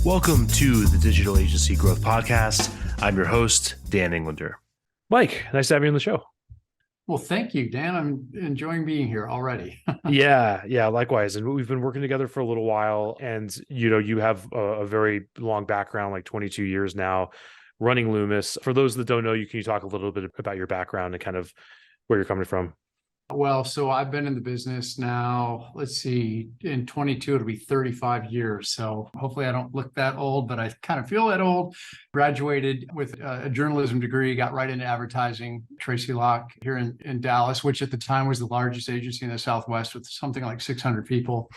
Welcome to the Digital Agency Growth Podcast. I'm your host, Dan Englander. Mike, nice to have you on the show. Well, thank you, Dan. I'm enjoying being here already. Yeah, likewise. And we've been working together for a little while, and you have a very long background, like 22 years now, running Loomis. For those that don't know you, can you talk a little bit about your background and kind of where you're coming from? Well, so I've been in the business now, let's see, in 22, it'll be 35 years. So hopefully I don't look that old, but I kind of feel that old. Graduated with a journalism degree, got right into advertising, Tracy Locke here in Dallas, which at the time was the largest agency in the Southwest with something like 600 people.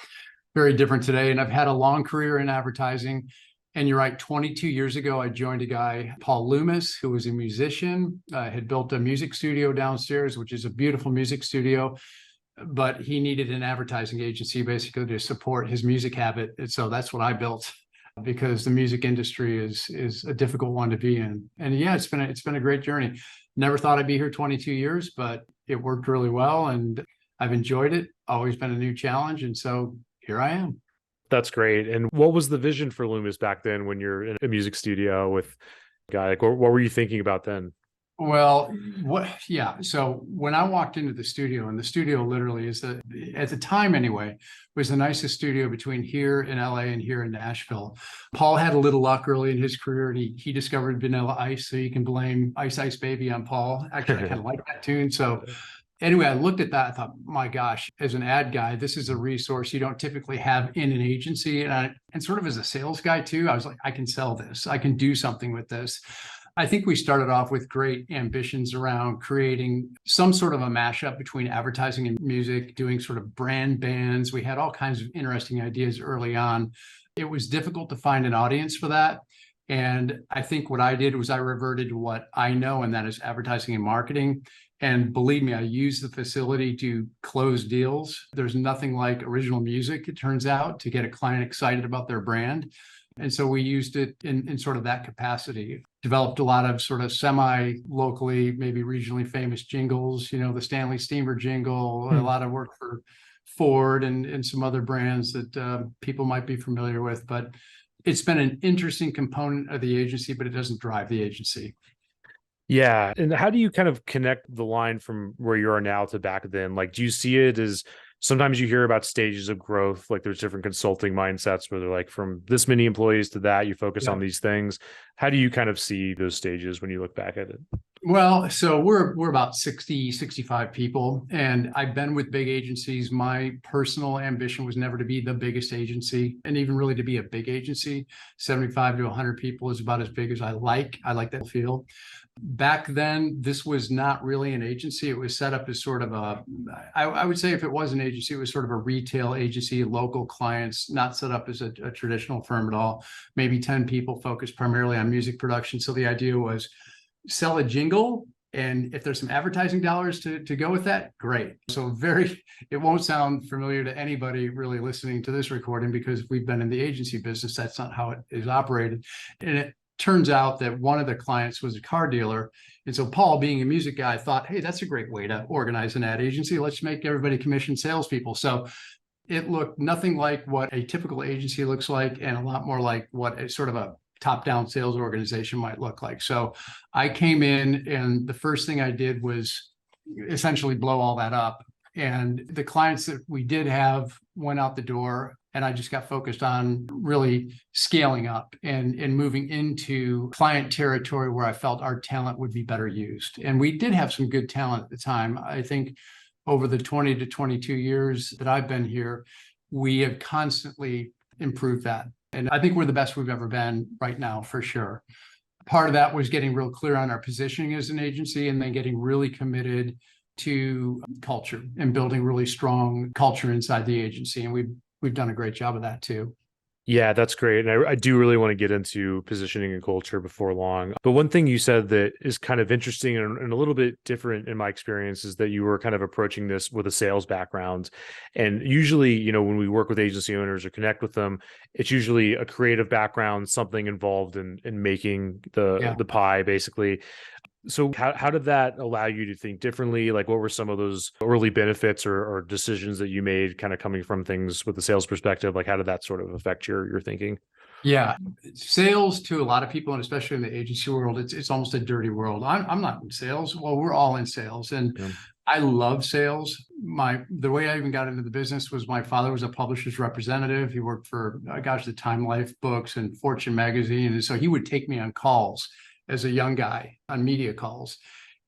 Very different today. And I've had a long career in advertising. And you're right, 22 years ago, I joined a guy, Paul Loomis, who was a musician, had built a music studio downstairs, which is a beautiful music studio, but he needed an advertising agency basically to support his music habit. And so that's what I built, because the music industry is a difficult one to be in. And yeah, it's been a great journey. Never thought I'd be here 22 years, but it worked really well and I've enjoyed it. Always been a new challenge. And so here I am. That's great. And what was the vision for Loomis back then when you're in a music studio with a guy? Like, what were you thinking about then? Well, so when I walked into the studio, and the studio literally at the time anyway, was the nicest studio between here in LA and here in Nashville. Paul had a little luck early in his career, and he discovered Vanilla Ice, so you can blame Ice Ice Baby on Paul. Actually, I kind of like that tune. So anyway, I looked at that. I thought, my gosh, as an ad guy, this is a resource you don't typically have in an agency. And sort of as a sales guy too, I was like, I can sell this. I can do something with this. I think we started off with great ambitions around creating some sort of a mashup between advertising and music, doing sort of brand bands. We had all kinds of interesting ideas early on. It was difficult to find an audience for that. And I think what I did was I reverted to what I know, and that is advertising and marketing. And believe me, I use the facility to close deals. There's nothing like original music, it turns out, to get a client excited about their brand. And so we used it in sort of that capacity. Developed a lot of sort of semi-locally, maybe regionally famous jingles, the Stanley Steamer jingle, a lot of work for Ford and some other brands that people might be familiar with. But it's been an interesting component of the agency, but it doesn't drive the agency. Yeah. And how do you kind of connect the line from where you are now to back then? Like, do you see it as sometimes you hear about stages of growth, like there's different consulting mindsets where they're like from this many employees to that, you focus on these things. How do you kind of see those stages when you look back at it? Well, so we're about 60, 65 people, and I've been with big agencies. My personal ambition was never to be the biggest agency, and even really to be a big agency. 75 to 100 people is about as big as I like. I like that feel. Back then, this was not really an agency. It was set up as sort of I would say if it was an agency, it was sort of a retail agency, local clients, not set up as a traditional firm at all. Maybe 10 people focused primarily on music production. So the idea was sell a jingle, and if there's some advertising dollars to go with that, great. So it won't sound familiar to anybody really listening to this recording because we've been in the agency business. That's not how it is operated. And it turns out that one of the clients was a car dealer. And so Paul, being a music guy, thought, hey, that's a great way to organize an ad agency. Let's make everybody commission salespeople. So it looked nothing like what a typical agency looks like, and a lot more like what a sort of a top-down sales organization might look like. So I came in, and the first thing I did was essentially blow all that up. And the clients that we did have went out the door, and I just got focused on really scaling up and moving into client territory where I felt our talent would be better used. And we did have some good talent at the time. I think over the 20 to 22 years that I've been here, we have constantly improved that. And I think we're the best we've ever been right now, for sure. Part of that was getting real clear on our positioning as an agency, and then getting really committed to culture and building really strong culture inside the agency. And we've done a great job of that too. Yeah, that's great. And I do really want to get into positioning and culture before long. But one thing you said that is kind of interesting and a little bit different in my experience is that you were kind of approaching this with a sales background. And usually, when we work with agency owners or connect with them, it's usually a creative background, something involved in making the pie, basically. So how did that allow you to think differently? Like what were some of those early benefits or decisions that you made kind of coming from things with the sales perspective? Like how did that sort of affect your thinking? Yeah, sales to a lot of people, and especially in the agency world, it's almost a dirty world. I'm not in sales. Well, we're all in sales, and Yeah. I love sales. The way I even got into the business was my father was a publisher's representative. He worked for the Time Life books and Fortune magazine, and so he would take me on calls as a young guy on media calls.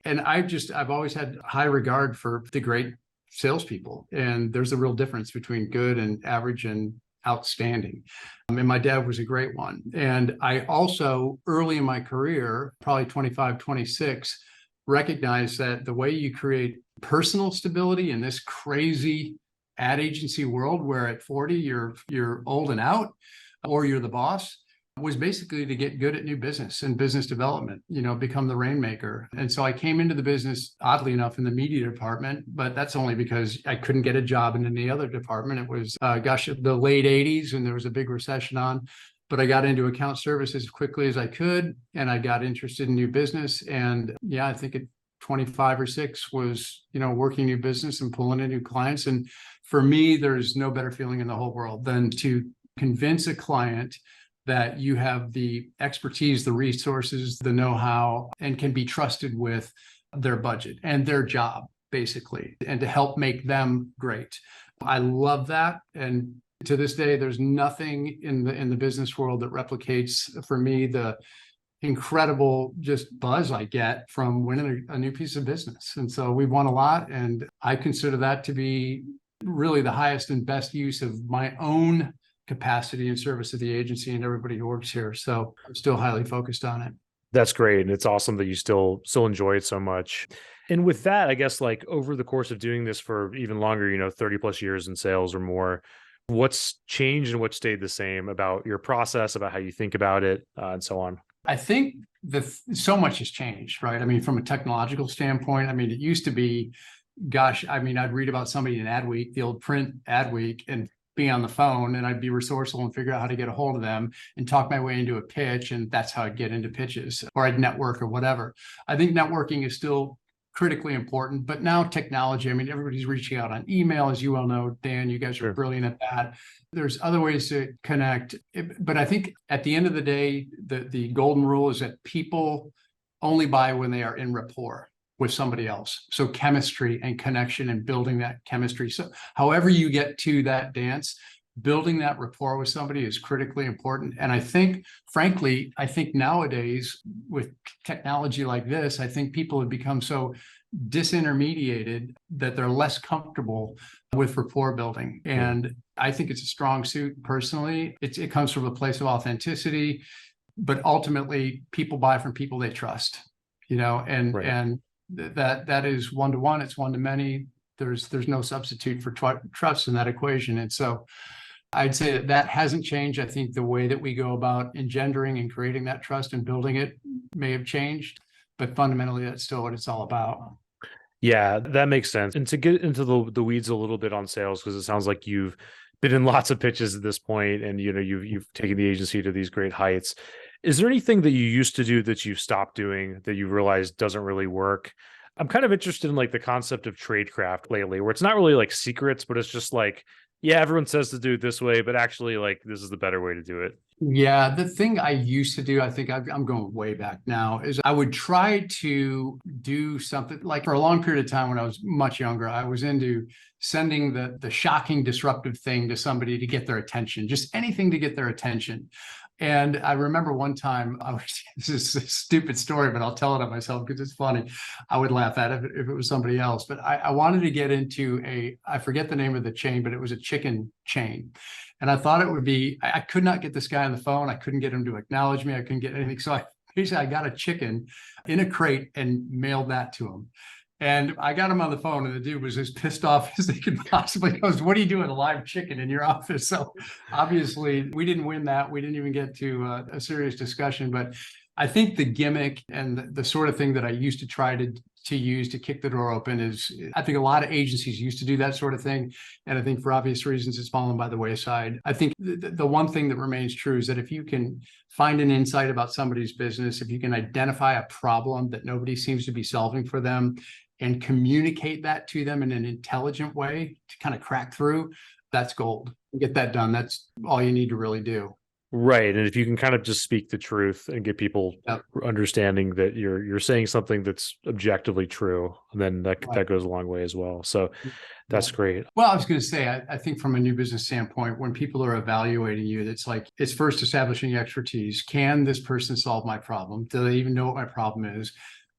And I've always had high regard for the great salespeople, and there's a real difference between good and average and outstanding. And my dad was a great one. And I also, early in my career, probably 25, 26, recognized that the way you create personal stability in this crazy ad agency world where at 40 you're old and out, or you're the boss, was basically to get good at new business and business development, become the rainmaker. And so I came into the business, oddly enough, in the media department, but that's only because I couldn't get a job in any other department. It was, the late 80s, and there was a big recession on. But I got into account services as quickly as I could, and I got interested in new business. And yeah, I think at 25 or 6 was, working new business and pulling in new clients. And for me, there's no better feeling in the whole world than to convince a client that you have the expertise, the resources, the know-how, and can be trusted with their budget and their job, basically, and to help make them great. I love that. And to this day, there's nothing in the business world that replicates for me the incredible just buzz I get from winning a new piece of business. And so we've won a lot, and I consider that to be really the highest and best use of my own capacity and service of the agency and everybody who works here. So I'm still highly focused on it. That's great. And it's awesome that you still enjoy it so much. And with that, I guess like over the course of doing this for even longer, 30 plus years in sales or more, what's changed and what stayed the same about your process, about how you think about it, and so on? I think so much has changed, right? I mean, from a technological standpoint, it used to be, I'd read about somebody in Adweek, the old print Adweek, and be on the phone, and I'd be resourceful and figure out how to get a hold of them and talk my way into a pitch. And that's how I'd get into pitches, or I'd network or whatever. I think networking is still critically important, but now technology, everybody's reaching out on email, as you well know, Dan, you guys are Sure. brilliant at that. There's other ways to connect. But I think at the end of the day, the golden rule is that people only buy when they are in rapport with somebody else. So chemistry and connection and building that chemistry. So however you get to that dance, building that rapport with somebody is critically important. And I think, frankly, nowadays with technology like this, I think people have become so disintermediated that they're less comfortable with rapport building. And I think it's a strong suit personally. It comes from a place of authenticity, but ultimately people buy from people they trust, and that is one-to-one, it's one-to-many. There's no substitute for trust in that equation. And so I'd say that hasn't changed. I think the way that we go about engendering and creating that trust and building it may have changed, but fundamentally that's still what it's all about. Yeah, that makes sense. And to get into the weeds a little bit on sales, because it sounds like you've been in lots of pitches at this point, and you've taken the agency to these great heights. Is there anything that you used to do that you've stopped doing that you realized doesn't really work? I'm kind of interested in like the concept of tradecraft lately, where it's not really like secrets, but it's just like, yeah, everyone says to do it this way, but actually like this is the better way to do it. Yeah, the thing I used to do, I think I'm going way back now, is I would try to do something like for a long period of time when I was much younger, I was into sending the shocking, disruptive thing to somebody to get their attention, just anything to get their attention. And I remember one time, this is a stupid story, but I'll tell it on myself because it's funny. I would laugh at it if it was somebody else. But I wanted to get into I forget the name of the chain, but it was a chicken chain. And I thought it would be, I could not get this guy on the phone. I couldn't get him to acknowledge me. I couldn't get anything. So I got a chicken in a crate and mailed that to him. And I got him on the phone, and the dude was as pissed off as he could possibly. He goes, "What are you doing, a live chicken in your office?" So obviously we didn't win that. We didn't even get to a serious discussion. But I think the gimmick and the sort of thing that I used to try to to use to kick the door open is, I think a lot of agencies used to do that sort of thing. And I think for obvious reasons, it's fallen by the wayside. I think the one thing that remains true is that if you can find an insight about somebody's business, if you can identify a problem that nobody seems to be solving for them and communicate that to them in an intelligent way to kind of crack through, that's gold. Get that done. That's all you need to really do. Right. And if you can kind of just speak the truth and get people understanding that you're saying something that's objectively true, then that goes a long way as well. So that's great. Well, I was going to say, I think from a new business standpoint, when people are evaluating you, it's first establishing expertise. Can this person solve my problem? Do they even know what my problem is?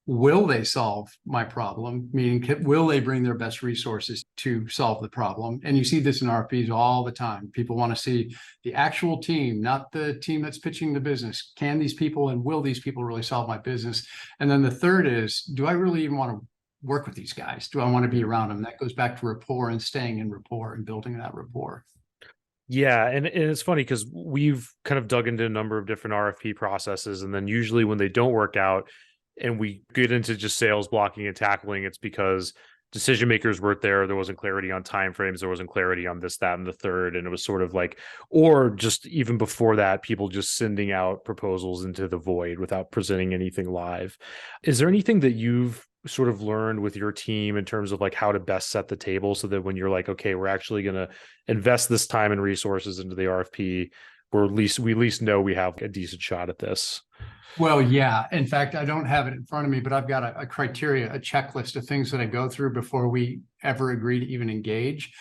Will they solve my problem? Meaning, will they bring their best resources to solve the problem? And you see this in RFPs all the time. People want to see the actual team, not the team that's pitching the business. Can these people and will these people really solve my business? And then the third is, do I really even want to work with these guys? Do I want to be around them? That goes back to rapport and staying in rapport and building that rapport. Yeah. And it's funny because we've kind of dug into a number of different RFP processes. And then usually when they don't work out, and we get into just sales blocking and tackling, it's because decision makers weren't there. There wasn't clarity on timeframes. There wasn't clarity on this, that, and the third. And it was sort of like, or just even before that, people just sending out proposals into the void without presenting anything live. Is there anything that you've sort of learned with your team in terms of like how to best set the table so that when you're like, okay, we're actually going to invest this time and resources into the RFP, we at least know we have a decent shot at this? Well, yeah. In fact, I don't have it in front of me, but I've got a criteria, a checklist of things that I go through before we ever agree to even engage.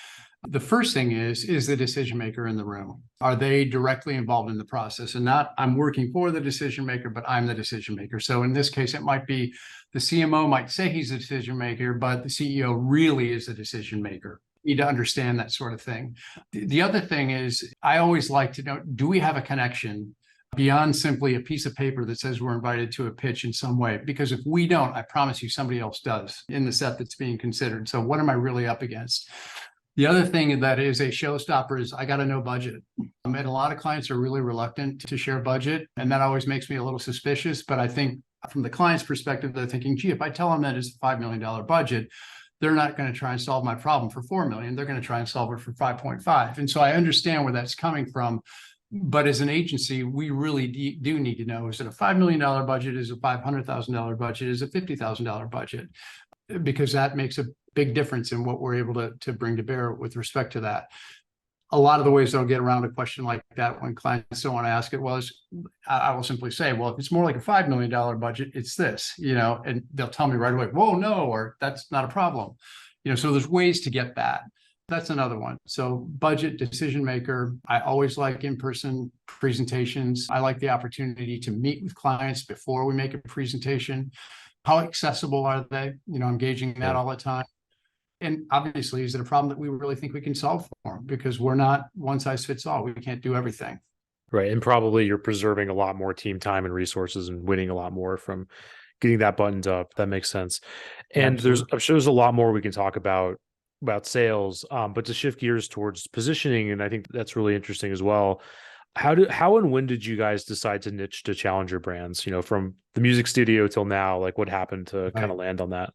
The first thing is the decision maker in the room? Are they directly involved in the process? And not, I'm working for the decision maker, but I'm the decision maker. So in this case, it might be the CMO might say he's a decision maker, but the CEO really is the decision maker. You need to understand that sort of thing. The other thing is, I always like to know, do we have a connection beyond simply a piece of paper that says we're invited to a pitch in some way? Because if we don't, I promise you somebody else does in the set that's being considered. So what am I really up against? The other thing that is a showstopper is I got to know budget. And a lot of clients are really reluctant to share budget. And that always makes me a little suspicious. But I think from the client's perspective, they're thinking, gee, if I tell them that it's a $5 million budget, they're not going to try and solve my problem for $4 million. They're going to try and solve it for 5.5. And so I understand where that's coming from. But as an agency, we really do need to know, is it a $5 million budget? Is it a $500,000 budget? Is it a $50,000 budget? Because that makes a big difference in what we're able to bring to bear with respect to that. A lot of the ways I'll get around a question like that when clients don't want to ask it, well, I will simply say, well, if it's more like a $5 million budget, it's this, and they'll tell me right away, whoa, no, or that's not a problem. So there's ways to get that. That's another one. So budget, decision maker. I always like in-person presentations. I like the opportunity to meet with clients before we make a presentation. How accessible are they? I'm gauging that all the time. And obviously, is it a problem that we really think we can solve for them? Because we're not one size fits all. We can't do everything. Right. And probably you're preserving a lot more team time and resources and winning a lot more from getting that buttoned up. That makes sense. And I'm sure there's a lot more we can talk about sales, but to shift gears towards positioning, and I think that's really interesting as well. How and when did you guys decide to niche to challenger brands? From the music studio till now, like what happened to kind of land on that?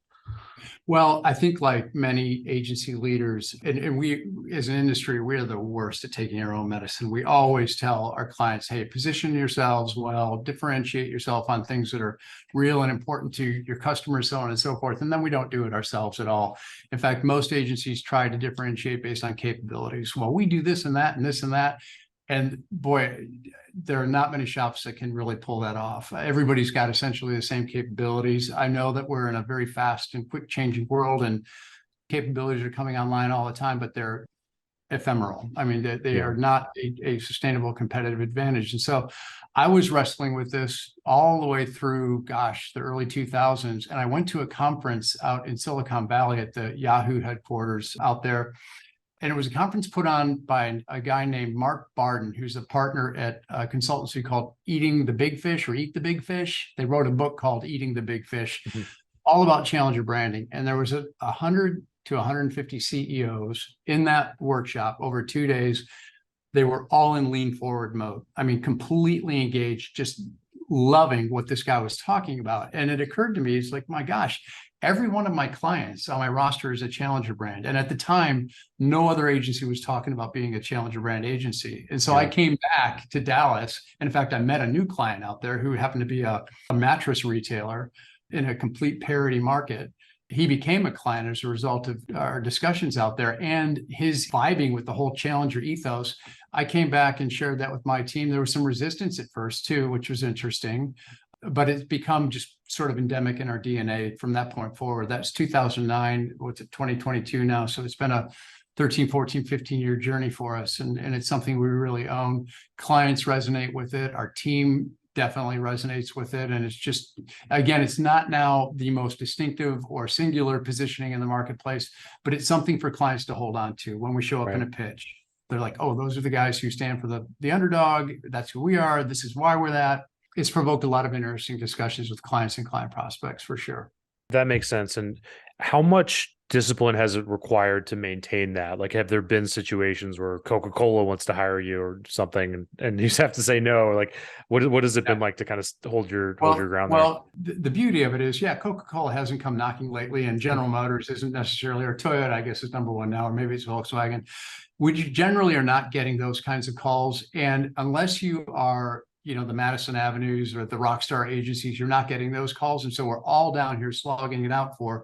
Well, I think like many agency leaders, and we as an industry, we're the worst at taking our own medicine. We always tell our clients, hey, position yourselves well, differentiate yourself on things that are real and important to your customers, so on and so forth. And then we don't do it ourselves at all. In fact, most agencies try to differentiate based on capabilities. Well, we do this and that and this and that. And boy, there are not many shops that can really pull that off. Everybody's got essentially the same capabilities. I know that we're in a very fast and quick changing world, and capabilities are coming online all the time, but they're ephemeral. I mean, they are not a sustainable competitive advantage. And so I was wrestling with this all the way through, the early 2000s. And I went to a conference out in Silicon Valley at the Yahoo headquarters out there. And it was a conference put on by a guy named Mark Barden, who's a partner at a consultancy called Eating the Big Fish or Eat the Big Fish. They wrote a book called Eating the Big Fish, all about challenger branding. And there was 100 to 150 CEOs in that workshop over 2 days. They were all in lean forward mode. I mean, completely engaged, just loving what this guy was talking about. And it occurred to me, it's like, my gosh, every one of my clients on my roster is a challenger brand. And at the time, no other agency was talking about being a challenger brand agency. And so I came back to Dallas. And in fact, I met a new client out there who happened to be a mattress retailer in a complete parity market. He became a client as a result of our discussions out there and his vibing with the whole challenger ethos. I came back and shared that with my team. There was some resistance at first too, which was interesting, but it's become just sort of endemic in our DNA from that point forward. That's 2009, what's it, 2022 now. So it's been a 13, 14, 15-year journey for us. And it's something we really own. Clients resonate with it. Our team definitely resonates with it. And it's just, again, it's not now the most distinctive or singular positioning in the marketplace, but it's something for clients to hold on to when we show up in a pitch. They're like, oh, those are the guys who stand for the underdog. That's who we are. This is why we're that. It's provoked a lot of interesting discussions with clients and client prospects for sure. That makes sense. And how much discipline has it required to maintain that? Like, have there been situations where Coca-Cola wants to hire you or something and you just have to say no? Or like, what has it been like to kind of hold your ground there? Well, the beauty of it is, Coca-Cola hasn't come knocking lately, and General Motors isn't necessarily, or Toyota, I guess, is number one now, or maybe it's Volkswagen. We generally are not getting those kinds of calls. And unless you are, the Madison Avenues or the Rockstar agencies, you're not getting those calls. And so we're all down here slogging it out for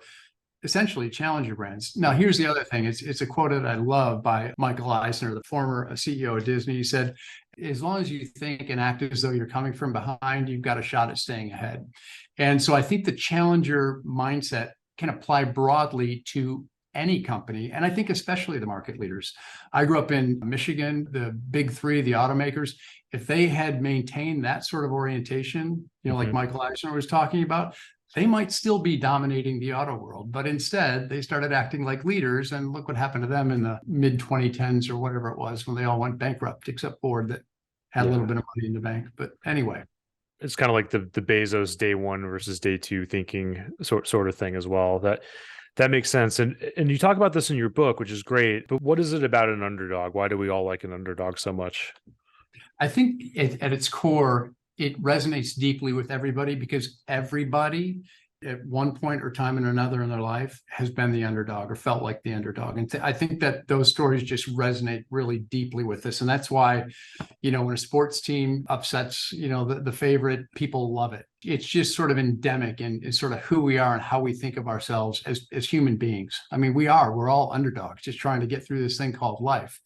essentially challenger brands. Now, here's the other thing. It's a quote that I love by Michael Eisner, the former CEO of Disney. He said, as long as you think and act as though you're coming from behind, you've got a shot at staying ahead. And so I think the challenger mindset can apply broadly to any company, and I think especially the market leaders. I grew up in Michigan, the big three, the automakers. If they had maintained that sort of orientation, like Michael Eisner was talking about, they might still be dominating the auto world. But instead, they started acting like leaders, and look what happened to them in the mid 2010s or whatever it was when they all went bankrupt, except Ford that had a little bit of money in the bank. But anyway. It's kind of like the Bezos day one versus day two thinking sort of thing as well. That makes sense. And you talk about this in your book, which is great, but what is it about an underdog? Why do we all like an underdog so much? I think at its core, it resonates deeply with everybody because everybody at one point or time or another in their life has been the underdog or felt like the underdog. And I think that those stories just resonate really deeply with us. And that's why, when a sports team upsets, the favorite, people love it. It's just sort of endemic and is sort of who we are and how we think of ourselves as human beings. I mean, we're all underdogs just trying to get through this thing called life.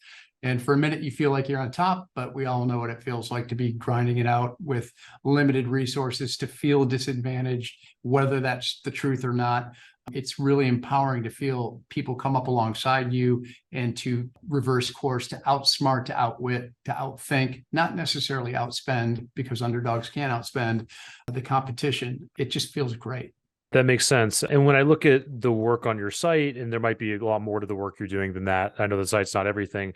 And for a minute, you feel like you're on top, but we all know what it feels like to be grinding it out with limited resources, to feel disadvantaged, whether that's the truth or not. It's really empowering to feel people come up alongside you and to reverse course, to outsmart, to outwit, to outthink, not necessarily outspend, because underdogs can't outspend the competition. It just feels great. That makes sense. And when I look at the work on your site, and there might be a lot more to the work you're doing than that, I know the site's not everything.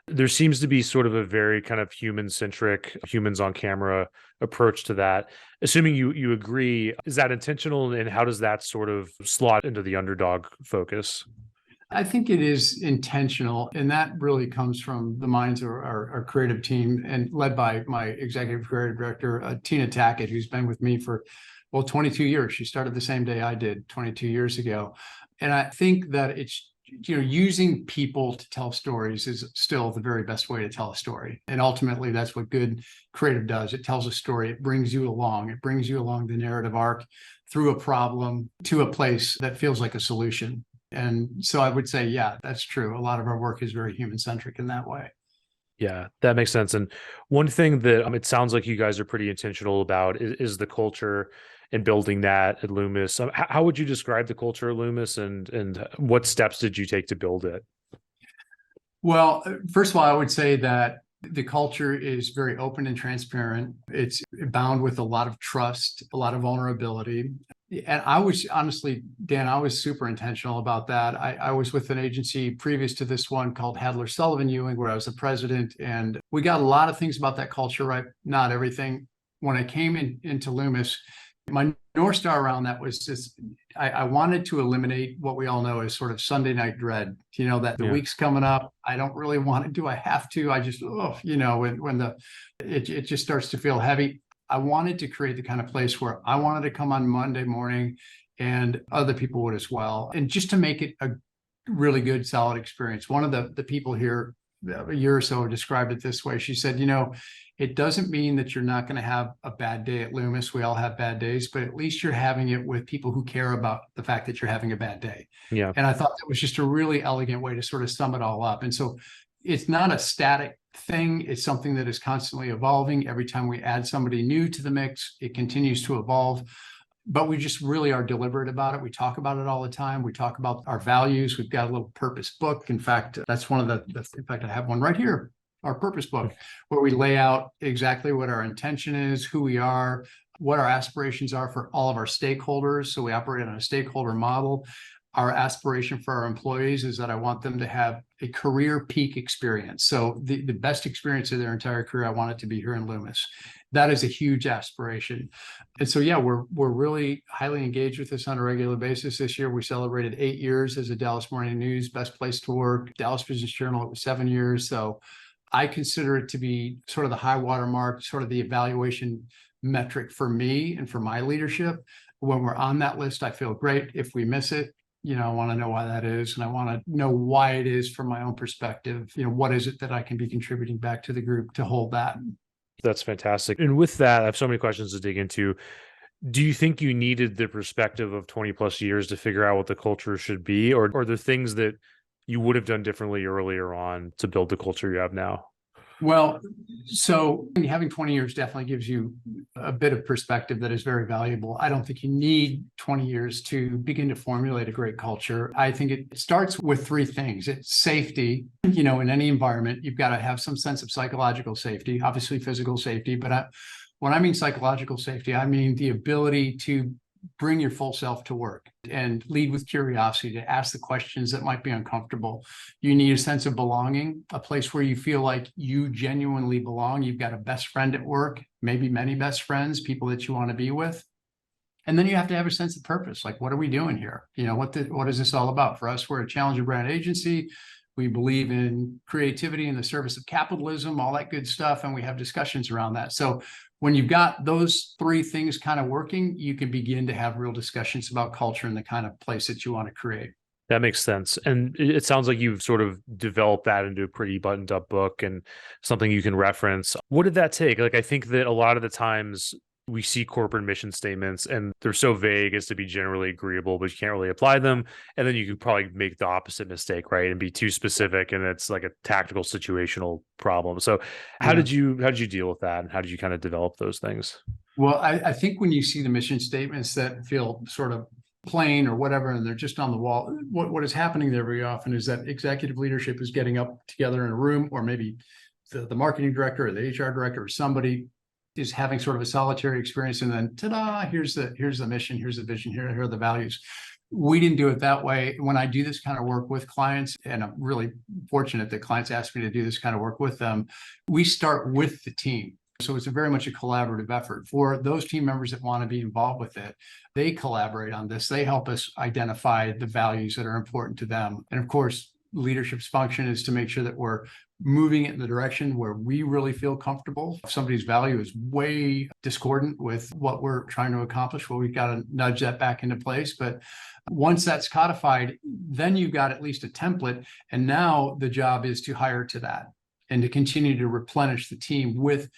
There seems to be sort of a very kind of human-centric, humans on camera approach to that. Assuming you agree, is that intentional, and how does that sort of slot into the underdog focus? I think it is intentional, and that really comes from the minds of our creative team and led by my executive creative director, Tina Tackett, who's been with me for 22 years. She started the same day I did 22 years ago. And I think that it's, using people to tell stories is still the very best way to tell a story. And ultimately, that's what good creative does. It tells a story. It brings you along. It brings you along the narrative arc through a problem to a place that feels like a solution. And so I would say, yeah, that's true. A lot of our work is very human-centric in that way. Yeah, that makes sense. And one thing that it sounds like you guys are pretty intentional about is the culture and building that at Loomis. How would you describe the culture at Loomis, and what steps did you take to build it? Well, first of all, I would say that the culture is very open and transparent. It's bound with a lot of trust, a lot of vulnerability. And I was honestly, Dan, I was super intentional about that. I was with an agency previous to this one called Mike Sullivan, where I was the president. And we got a lot of things about that culture right. Not everything. When I came into Loomis, my North Star around that was just, I wanted to eliminate what we all know is sort of Sunday night dread, that the week's coming up. I don't really want to do, I have to, I just, when it just starts to feel heavy. I wanted to create the kind of place where I wanted to come on Monday morning and other people would as well. And just to make it a really good, solid experience. One of the people here a year or so described it this way. She said, it doesn't mean that you're not going to have a bad day at Loomis. We all have bad days, but at least you're having it with people who care about the fact that you're having a bad day. Yeah. And I thought that was just a really elegant way to sort of sum it all up. And so it's not a static thing. It's something that is constantly evolving. Every time we add somebody new to the mix, it continues to evolve. But we just really are deliberate about it. We talk about it all the time. We talk about our values. We've got a little purpose book. In fact, that's one of in fact, I have one right here, our purpose book, where we lay out exactly what our intention is, who we are, what our aspirations are for all of our stakeholders. So we operate on a stakeholder model. Our aspiration for our employees is that I want them to have a career peak experience. So the best experience of their entire career, I want it to be here in Loomis. That is a huge aspiration. And so, yeah, we're really highly engaged with this on a regular basis. This year, we celebrated 8 years as a Dallas Morning News Best Place to Work. Dallas Business Journal, it was 7 years. So I consider it to be sort of the high water mark, sort of the evaluation metric for me and for my leadership. When we're on that list, I feel great. If we miss it, I want to know why that is. And I want to know why it is from my own perspective. What is it that I can be contributing back to the group to hold that? That's fantastic. And with that, I have so many questions to dig into. Do you think you needed the perspective of 20 plus years to figure out what the culture should be? Or are there things that you would have done differently earlier on to build the culture you have now? Well, so having 20 years definitely gives you a bit of perspective that is very valuable. I don't think you need 20 years to begin to formulate a great culture. I think it starts with 3 things. It's safety. In any environment, you've got to have some sense of psychological safety, obviously physical safety. But when I mean psychological safety, I mean the ability to bring your full self to work and lead with curiosity, to ask the questions that might be uncomfortable. You need a sense of belonging, a place where you feel like you genuinely belong. You've got a best friend at work, maybe many best friends, people that you want to be with. And then you have to have a sense of purpose. Like, what are we doing here? What is this all about? For us, we're a challenger brand agency. We believe in creativity in the service of capitalism, all that good stuff. And we have discussions around that. So when you've got those 3 things kind of working, you can begin to have real discussions about culture and the kind of place that you want to create. That makes sense. And it sounds like you've sort of developed that into a pretty buttoned up book and something you can reference. What did that take? Like, I think that a lot of the times we see corporate mission statements and they're so vague as to be generally agreeable, but you can't really apply them. And then you could probably make the opposite mistake, right? And be too specific, and it's like a tactical situational problem. So how did you deal with that? And how did you kind of develop those things? Well, I think when you see the mission statements that feel sort of plain or whatever, and they're just on the wall, what is happening there very often is that executive leadership is getting up together in a room, or maybe the marketing director or the HR director or somebody is having sort of a solitary experience, and then ta-da, here's the mission, here's the vision, here are the values. We didn't do it that way. When I do this kind of work with clients, and I'm really fortunate that clients ask me to do this kind of work with them, we start with the team. So it's very much a collaborative effort. For those team members that want to be involved with it, they collaborate on this. They help us identify the values that are important to them. And of course, leadership's function is to make sure that we're moving it in the direction where we really feel comfortable. If somebody's value is way discordant with what we're trying to accomplish, well, we've got to nudge that back into place. But once that's codified, then you've got at least a template. And now the job is to hire to that and to continue to replenish the team with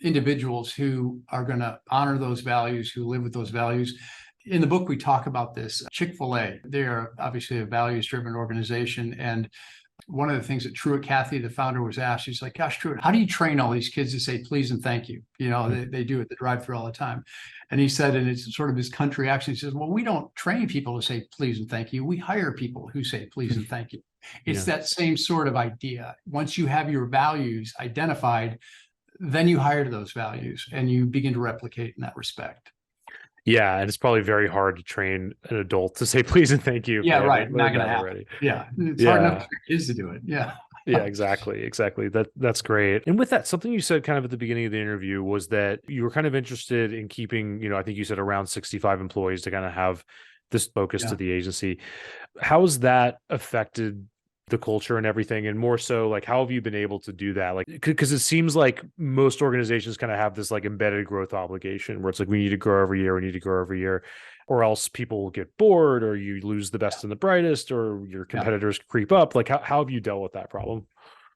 individuals who are going to honor those values, who live with those values. In the book, we talk about this. Chick-fil-A, they are obviously a values-driven organization. And one of the things that Truett Cathy, the founder, was asked, she's like, gosh, Truett, how do you train all these kids to say please and thank you? They do it, the drive-through all the time. And he said, and it's sort of his country accent, he says, well, we don't train people to say please and thank you. We hire people who say please and thank you. It's that same sort of idea. Once you have your values identified, then you hire to those values and you begin to replicate in that respect. Yeah, and it's probably very hard to train an adult to say please and thank you. Yeah, right. Not going to happen. Already. Yeah, it's hard enough for kids to do it. Yeah. Yeah, exactly. That's great. And with that, something you said kind of at the beginning of the interview was that you were kind of interested in keeping, I think you said around 65 employees to kind of have this focus to the agency. How has that affected the culture and everything? And more so, like, how have you been able to do that? Like, because it seems like most organizations kind of have this like embedded growth obligation where it's like, we need to grow every year. or else people will get bored, or you lose the best and the brightest, or your competitors creep up. Like how have you dealt with that problem?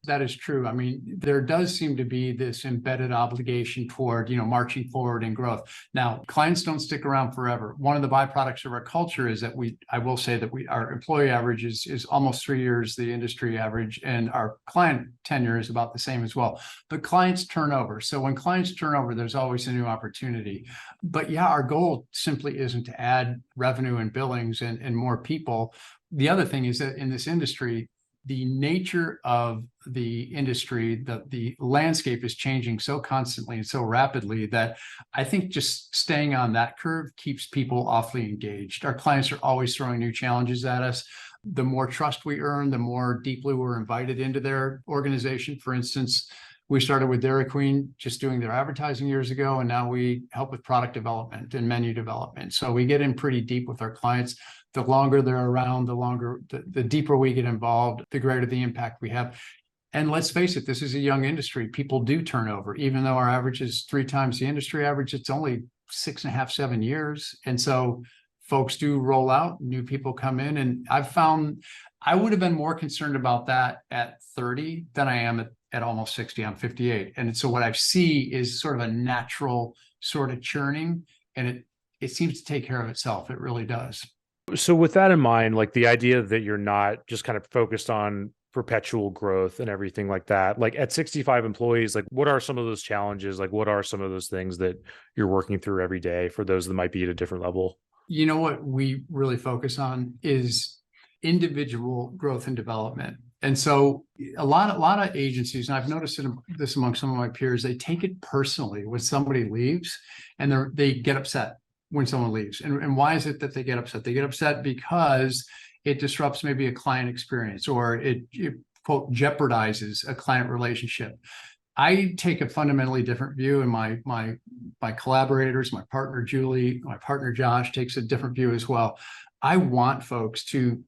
That is true. I mean, there does seem to be this embedded obligation toward, marching forward in growth. Now, clients don't stick around forever. One of the byproducts of our culture is that I will say that our employee average is almost 3 years, the industry average, and our client tenure is about the same as well. But clients turn over. So when clients turn over, there's always a new opportunity. But yeah, our goal simply isn't to add revenue and billings and more people. The other thing is that in this industry, the nature of the industry, the landscape is changing so constantly and so rapidly that I think just staying on that curve keeps people awfully engaged. Our clients are always throwing new challenges at us. The more trust we earn, the more deeply we're invited into their organization. For instance, we started with Dairy Queen just doing their advertising years ago, and now we help with product development and menu development. So we get in pretty deep with our clients. The longer they're around, the deeper we get involved, the greater the impact we have. And let's face it, this is a young industry. People do turn over. Even though our average is 3 times the industry average, it's only 6.5, 7 years. And so folks do roll out, new people come in. And I've found I would have been more concerned about that at 30 than I am at almost 60. I'm 58. And so what I see is sort of a natural sort of churning, and it seems to take care of itself. It really does. So with that in mind, like the idea that you're not just kind of focused on perpetual growth and everything like that, like at 65 employees, like what are some of those challenges? Like what are some of those things that you're working through every day for those that might be at a different level? You know what we really focus on is individual growth and development. And so a lot of agencies, and I've noticed this among some of my peers, they take it personally when somebody leaves, and they get upset when someone leaves. And why is it that they get upset? They get upset because it disrupts maybe a client experience, or it quote jeopardizes a client relationship. I take a fundamentally different view, and my collaborators, my partner Julie, my partner Josh takes a different view as well. I want folks to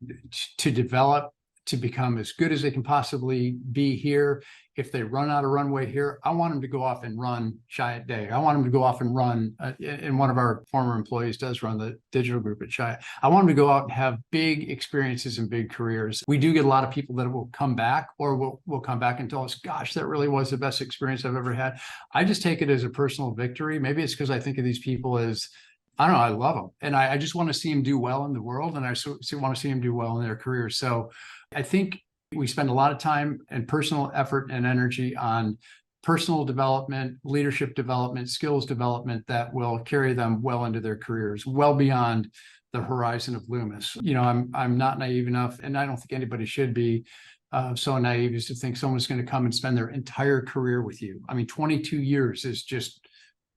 develop, to become as good as they can possibly be here. If they run out of runway here, I want them to go off and run Chiat Day. I want them to go off and run, and one of our former employees does run the digital group at Chiat. I want them to go out and have big experiences and big careers. We do get a lot of people that will come back, or will come back and tell us, gosh, that really was the best experience I've ever had. I just take it as a personal victory. Maybe it's because I think of these people as, I don't know, I love them. And I just want to see them do well in the world. And I want to see them do well in their careers. So I think we spend a lot of time and personal effort and energy on personal development, leadership development, skills development that will carry them well into their careers, well beyond the horizon of Loomis. I'm not naive enough, and I don't think anybody should be so naive as to think someone's going to come and spend their entire career with you. I mean, 22 years is just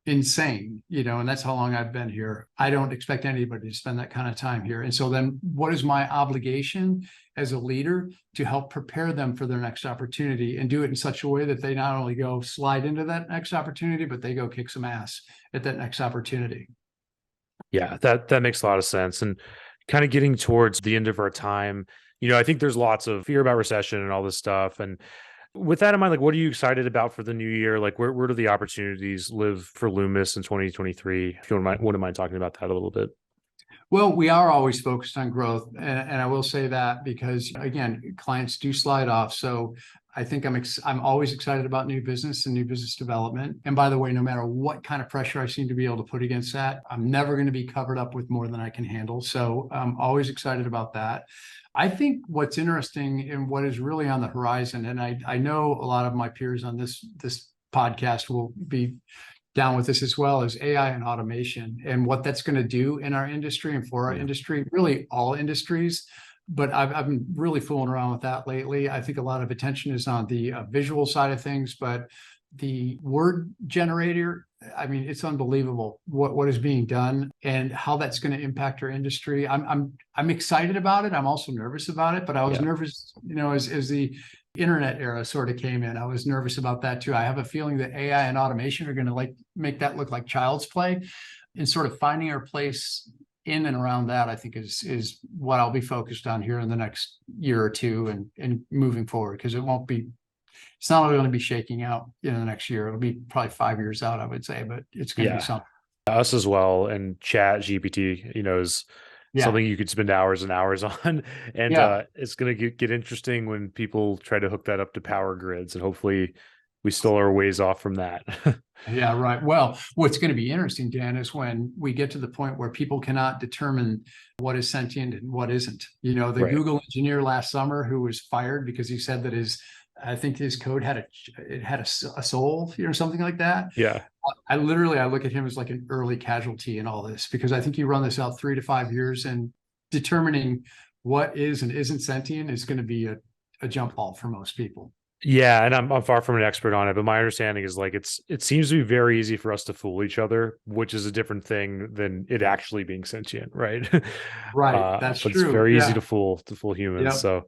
insane, and that's how long I've been here. I don't expect anybody to spend that kind of time here. And so then what is my obligation as a leader? To help prepare them for their next opportunity, and do it in such a way that they not only go slide into that next opportunity, but they go kick some ass at that next opportunity. Yeah, that makes a lot of sense. And kind of getting towards the end of our time, I think there's lots of fear about recession and all this stuff. And with that in mind, like, what are you excited about for the new year? Like, where do the opportunities live for Loomis in 2023? If you wouldn't mind talking about that a little bit. Well, we are always focused on growth. And I will say that because, again, clients do slide off. So I think I'm always excited about new business and new business development. And by the way, no matter what kind of pressure I seem to be able to put against that, I'm never going to be covered up with more than I can handle. So I'm always excited about that. I think what's interesting and what is really on the horizon, and I know a lot of my peers on this podcast will be down with this as well, is AI and automation, and what that's going to do in our industry and for our industry, really all industries. But I've been really fooling around with that lately. I think a lot of attention is on the visual side of things, but the word generator, I mean, it's unbelievable what is being done and how that's going to impact our industry. I'm excited about it. I'm also nervous about it, but I was nervous, as the internet era sort of came in. I was nervous about that too. I have a feeling that AI and automation are going to make that look like child's play, and sort of finding our place in and around that, I think is what I'll be focused on here in the next year or two and moving forward, because it's not only going to be shaking out in the next year. It'll be probably 5 years out, I would say, but it's going to be something. Us as well. And Chat GPT, is Yeah. something you could spend hours and hours on. And Yeah. it's going to get interesting when people try to hook that up to power grids. And hopefully we still are ways off from that. Yeah, right. Well, what's going to be interesting, Dan, is when we get to the point where people cannot determine what is sentient and what isn't. The Right. Google engineer last summer who was fired because he said that I think his code had a soul, something like that. Yeah. I look at him as like an early casualty in all this, because I think you run this out 3 to 5 years, and determining what is and isn't sentient is going to be a jump ball for most people. Yeah, and I'm far from an expert on it, but my understanding is like it seems to be very easy for us to fool each other, which is a different thing than it actually being sentient, right? Right, that's but true. it's very easy Yeah. to fool humans. Yep. So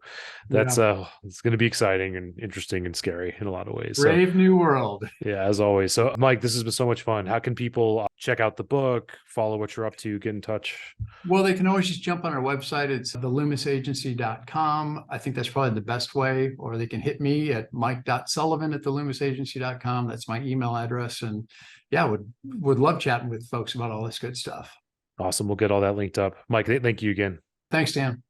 that's it's going to be exciting and interesting and scary in a lot of ways. Brave new world. Yeah, as always. So Mike, this has been so much fun. How can people check out the book, follow what you're up to, get in touch? Well, they can always just jump on our website. It's theloomisagency.com. I think that's probably the best way. Or they can hit me at mike.sullivan@theloomisagency.com. That's my email address. And yeah, would love chatting with folks about all this good stuff. Awesome. We'll get all that linked up. Mike, thank you again. Thanks, Dan.